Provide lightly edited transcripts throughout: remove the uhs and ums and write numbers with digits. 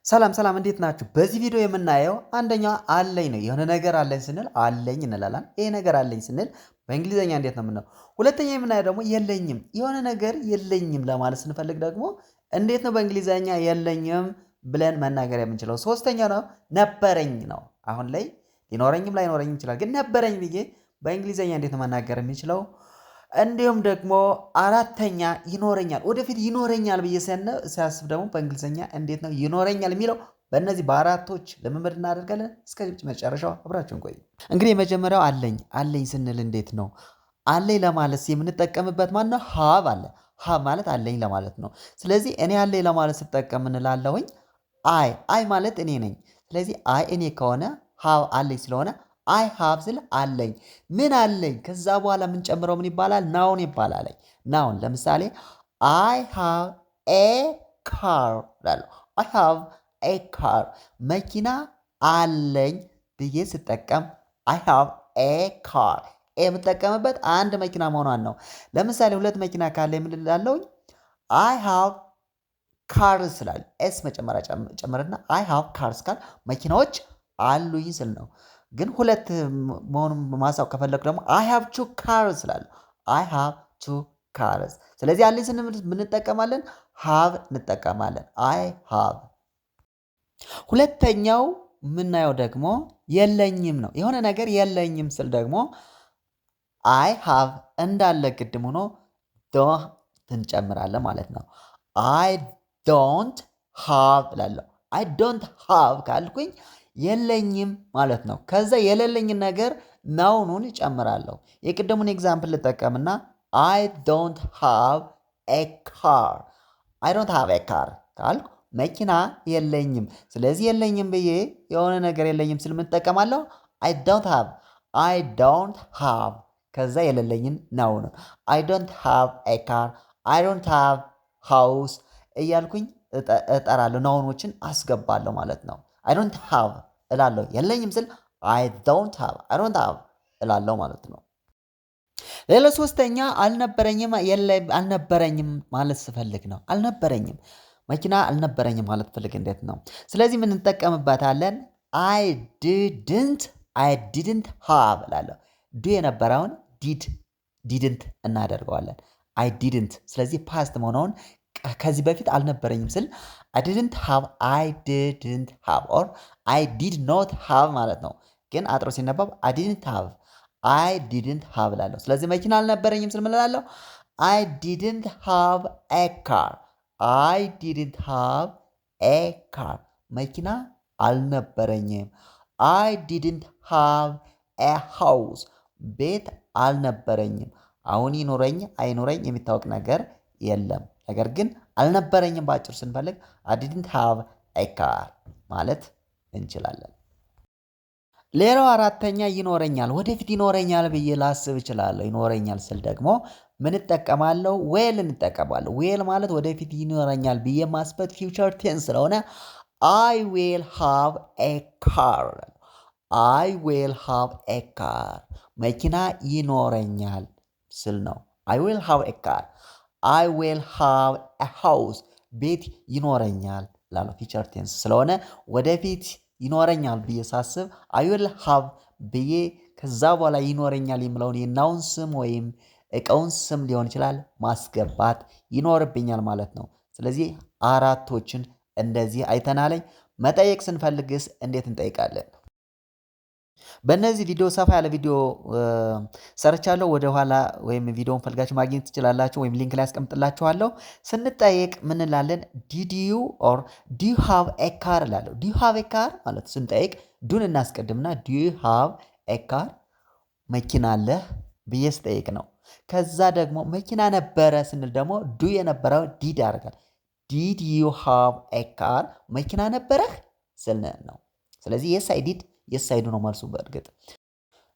ሰላም ሰላም እንዴት ናችሁ? በዚህ ቪዲዮ የምናየው አንደኛው አለኝ ነው። የሆነ ነገር አለኝ ስንል አለኝ እንላለን። ይሄ ነገር አለኝ ስንል በእንግሊዘኛ እንዴት ነው የምንለው? ሁለተኛ የምናየው ደግሞ የለኝም። የሆነ ነገር የለኝም ለማለት ስንፈልግ ደግሞ እንዴት ነው በእንግሊዘኛ የለኝም ብለን መናገር የምንችለው? ሶስተኛ ነው ነበረኝ ነው። አሁን ላይ ሊኖረኝም ላይኖረኝም ይችላል፣ ግን ነበረኝ ብዬ በእንግሊዘኛ እንዴት ነው መናገር የምንችለው? እንዲሁም ደግሞ አራተኛ ይኖረኛል፣ ወደፊት ይኖረኛል ብዬ ሲያስብ ደግሞ በእንግሊዝኛ እንዴት ነው ይኖረኛል የሚለው? በእነዚህ በአራቶች ልምምድ እናደርጋለን። እስከ መጨረሻው አብራችሁን ቆዩ። እንግዲህ የመጀመሪያው አለኝ ስንል እንዴት ነው? አለኝ ለማለት የምንጠቀምበት ማነው? ሀብ አለ። ሀብ ማለት አለኝ ለማለት ነው። ስለዚህ እኔ አለኝ ለማለት ስጠቀም እንላለሁኝ አይ ማለት እኔ ነኝ። ስለዚህ አይ እኔ ከሆነ ሀብ አለኝ ስለሆነ አይ ሃቭ ስል አለኝ። ምን አለኝ? ከዛ በኋላ የምንጨምረው ምን ይባላል? ናውን ይባላል። ናውን ለምሳሌ አይ ሃቭ ኤ ካር እላለሁ። አይ ሃቭ ኤ ካር መኪና አለኝ ብዬ ስጠቀም አይ ሃቭ ኤ ካር። የምጠቀምበት አንድ መኪና መሆኗን ነው። ለምሳሌ ሁለት መኪና ካለ ምን እላለሁኝ? አይ ሃቭ ካርስ እላለሁ። ኤስ መጨመሪያ ጨምርና አይ ሃቭ ካርስ ካል መኪናዎች አሉኝ ስል ነው። ግን ሁለት መሆኑን ማሳወቅ ከፈለኩ ደግሞ አይ ሃቭ ቱ ካርስ እላለሁ። አይ ሃቭ ቱ ካርስ። ስለዚህ አለኝ ስንል ምን እንጠቀማለን? ሃቭ እንጠቀማለን። አይ ሃቭ። ሁለተኛው የምናየው ደግሞ የለኝም ነው። የሆነ ነገር የለኝም ስል ደግሞ አይ ሃቭ እንዳለ ቅድም ሆኖ ዶንት እንጨምራለን ማለት ነው። አይ ዶንት ሃቭ እላለሁ። አይ ዶንት ሃቭ ካልኩኝ የለኝም ማለት ነው። ከዛ የሌለኝን ነገር ናውኑን እጨምራለሁ። የቅድሙን ኤግዛምፕል ልጠቀምና አይ ዶንት ሃቭ ኤ ካር። አይ ዶንት ሃቭ ኤ ካር ካልኩ መኪና የለኝም። ስለዚህ የለኝም ብዬ የሆነ ነገር የለኝም ስል ምን እጠቀማለሁ? አይ ዶንት ሃቭ። አይ ዶንት ሃቭ ከዛ የሌለኝን ናውኑን አይ ዶንት ሃቭ ኤ ካር፣ አይ ዶንት ሃቭ ሃውስ እያልኩኝ እጠራለሁ። ናውኖችን አስገባለሁ ማለት ነው። አይ ዶንት ሃቭ እላለሁ። የለኝም ስል አይ ዶንት ሃቭ እላለሁ ማለት ነው። ሌላ ሶስተኛ አልነበረኝም ማለት ስፈልግ ነው። አልነበረኝም መኪና አልነበረኝም ማለት ፈልግ እንዴት ነው? ስለዚህ ምን እንጠቀምበታለን? አይ ዲድንት ሃቭ እላለሁ። ዱ የነበረውን ዲድንት እናደርገዋለን። አይ ዲድንት። ስለዚህ ፓስት መሆነውን ከዚህ በፊት አልነበረኝም ስል አይ ዲድንት ሃቭ ኦር አይ ዲድ ኖት ሃቭ ማለት ነው። ግን አጥሮ ሲነበብ አይ ዲድንት ሃቭ እላለሁ። ስለዚህ መኪና አልነበረኝም ስል ምን እላለሁ? አይ ዲድንት ሃቭ ኤ ካር። አይ ዲድንት ሃቭ ኤ ካር መኪና አልነበረኝም። አይ ዲድንት ሃቭ ኤ ሃውስ ቤት አልነበረኝም። አሁን ይኖረኝ አይኖረኝ የሚታወቅ ነገር የለም። ነገር ግን አልነበረኝም በአጭሩ ስንፈልግ አይ ዲድንት ሃቭ ኤ ካር ማለት እንችላለን። ሌላው አራተኛ ይኖረኛል፣ ወደፊት ይኖረኛል ብዬ ላስብ እችላለሁ። ይኖረኛል ስል ደግሞ ምን እጠቀማለሁ? ዌል እንጠቀማለሁ። ዌል ማለት ወደፊት ይኖረኛል ብዬ ማስበት ፊውቸር ቴንስ ስለሆነ አይ ዌል ሃቭ ኤ ካር። አይ ዌል ሃቭ ኤ ካር መኪና ይኖረኛል ስል ነው። አይ ዌል ሃቭ ኤ ካር። አይ ዌል ሃቭ ኤ ሃውስ ቤት ይኖረኛል ላለው ፊቸር ቴንስ ስለሆነ ወደፊት ይኖረኛል ብዬ ሳስብ አይ ዊል ሃቭ ብዬ ከዛ በኋላ ይኖረኛል የምለውን የናውን ስም ወይም እቃውን ስም ሊሆን ይችላል ማስገባት ይኖርብኛል ማለት ነው። ስለዚህ አራቶችን እንደዚህ አይተናለኝ። መጠየቅ ስንፈልግስ እንዴት እንጠይቃለን? በእነዚህ ቪዲዮ ሰፋ ያለ ቪዲዮ ሰርቻለሁ። ወደ ኋላ ወይም ቪዲዮውን ፈልጋችሁ ማግኘት ትችላላችሁ፣ ወይም ሊንክ ላይ አስቀምጥላችኋለሁ። ስንጠየቅ ምን እንላለን? ዲድ ዩ ኦር ዱ ዩ ሃቭ ኤ ካር እላለሁ። ዱ ዩ ሃቭ ኤ ካር ማለት ስንጠይቅ ዱን እናስቀድምና ዱ ዩ ሃቭ ኤ ካር መኪና አለህ ብዬ ስጠይቅ ነው። ከዛ ደግሞ መኪና ነበረ ስንል ደግሞ ዱ የነበረው ዲድ ያደርጋል። ዲድ ዩ ሃቭ ኤ ካር መኪና ነበረህ ስልነን ነው። ስለዚህ የስ አይ ዲድ የሳይዱ ነው መልሱ። በእርግጥ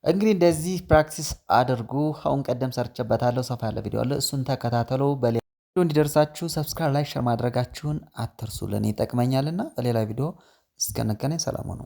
እንግዲህ እንደዚህ ፕራክቲስ አድርጉ። አሁን ቀደም ሰርቼበታለሁ፣ ሰፋ ያለ ቪዲዮ አለ፣ እሱን ተከታተሉ። በሌላ ቪዲዮ እንዲደርሳችሁ ሰብስክራይብ፣ ላይክ፣ ሼር ማድረጋችሁን አትርሱ። ለእኔ ይጠቅመኛልና በሌላ ቪዲዮ እስከነገናኝ ሰላም ሁኑ።